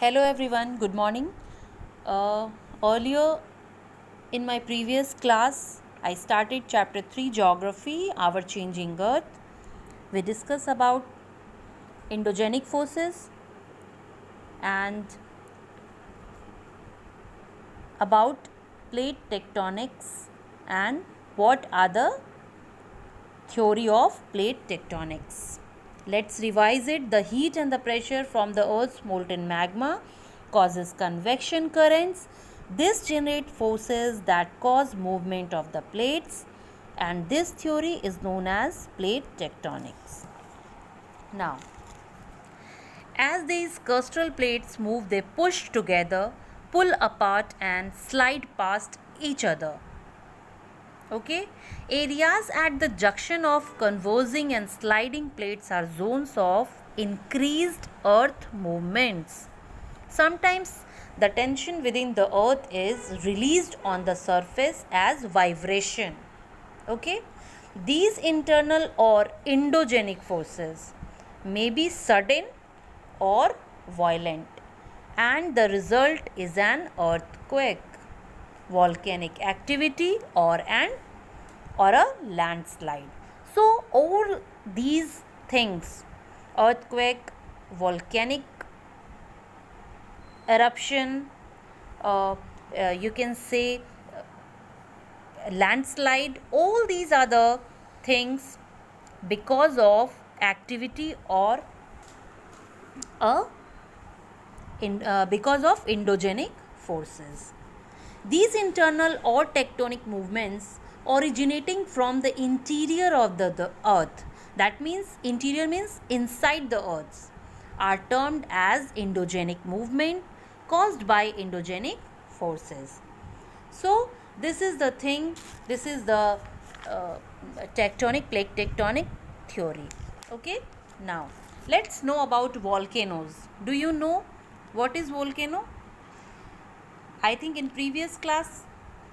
Hello everyone, good morning. Earlier in my previous class, I started chapter 3 Geography, Our Changing Earth. We discussed about endogenic forces and about plate tectonics and what are the theory of plate tectonics. Let's revise it. The heat and the pressure from the Earth's molten magma causes convection currents. This generates forces that cause movement of the plates, and this theory is known as plate tectonics. Now, as these crustal plates move, they push together, pull apart, and slide past each other. Okay, areas at the junction of conversing and sliding plates are zones of increased earth movements. Sometimes the tension within the earth is released on the surface as vibration. Okay, these internal or endogenic forces may be sudden or violent, and the result is an earthquake, volcanic activity, or a landslide. So all these things, earthquake, volcanic eruption, you can say landslide, all these are the things because of activity or because of endogenic forces. These internal or tectonic movements originating from the interior of the earth, that means interior means inside the earth, are termed as endogenic movement caused by endogenic forces. So this is the thing, this is the plate tectonic theory. Okay, now let's know about volcanoes. Do you know what is volcano? I think in previous class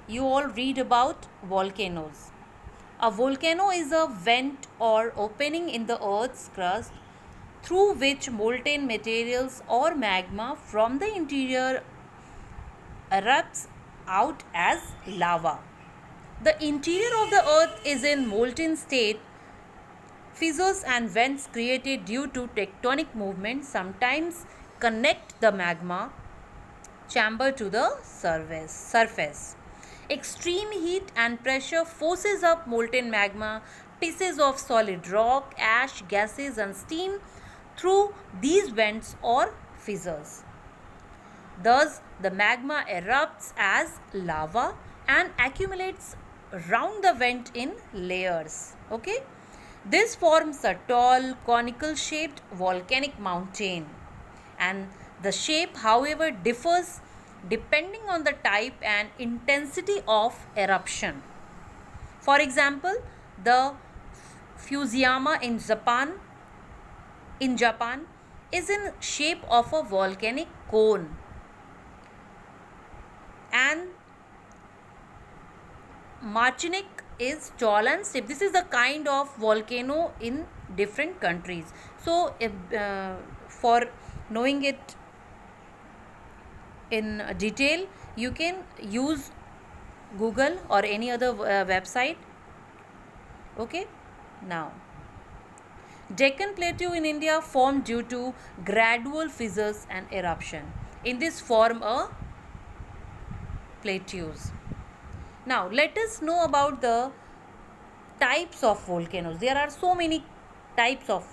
you all read about volcanoes. A volcano is a vent or opening in the earth's crust through which molten materials or magma from the interior erupts out as lava. The interior of the earth is in molten state. Fissures and vents created due to tectonic movement sometimes connect the magma chamber to the surface. Extreme heat and pressure forces up molten magma, pieces of solid rock, ash, gases and steam through these vents or fissures. Thus, the magma erupts as lava and accumulates round the vent in layers. Okay? This forms a tall, conical shaped volcanic mountain, and the shape, however, differs depending on the type and intensity of eruption. For example, the Fusiyama in Japan is in shape of a volcanic cone, and Martinic is tall and steep. This is the kind of volcano in different countries. So, for knowing it in detail, you can use Google or any other website. Okay, now Deccan Plateau in India formed due to gradual fissures and eruption. In this form a plateaus. Now let us know about the types of volcanoes. There are so many types of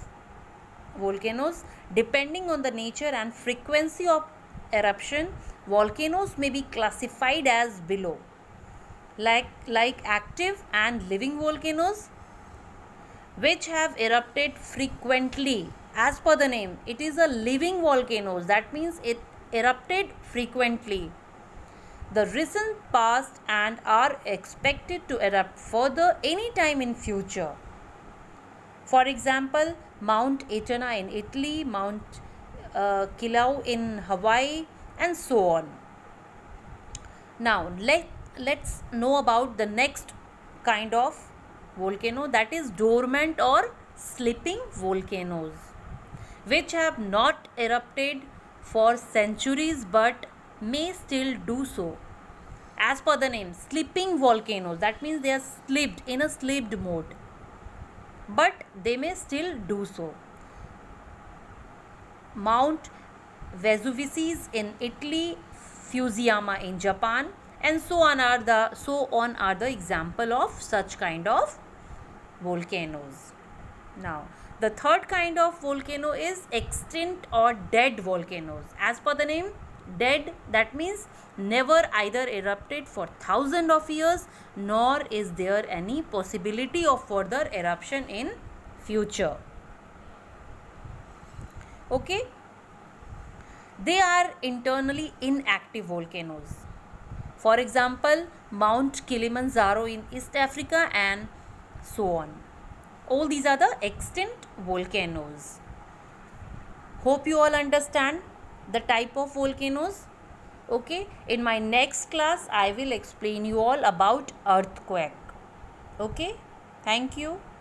volcanoes. Depending on the nature and frequency of eruption, volcanoes may be classified as below. Like active and living volcanoes, which have erupted frequently. As per the name, it is a living volcanoes. That means it erupted frequently the recent past and are expected to erupt further anytime in future. For example, Mount Etna in Italy, Mount Kilimanjaro in Hawaii, and so on. Now let's know about the next kind of volcano, that is dormant or sleeping volcanoes, which have not erupted for centuries but may still do so. As per the name, sleeping volcanoes, that means they are slept in a slept mode, but they may still do so. Mount Vesuvius in Italy, Fusiyama in Japan, and so on are the example of such kind of volcanoes. Now, the third kind of volcano is extinct or dead volcanoes. As per the name, dead, that means never either erupted for thousands of years, nor is there any possibility of further eruption in future. Okay, they are internally inactive volcanoes. For example, Mount Kilimanjaro in East Africa and so on. All these are the extinct volcanoes. Hope you all understand the type of volcanoes. Okay, in my next class I will explain you all about earthquake. Okay, thank you.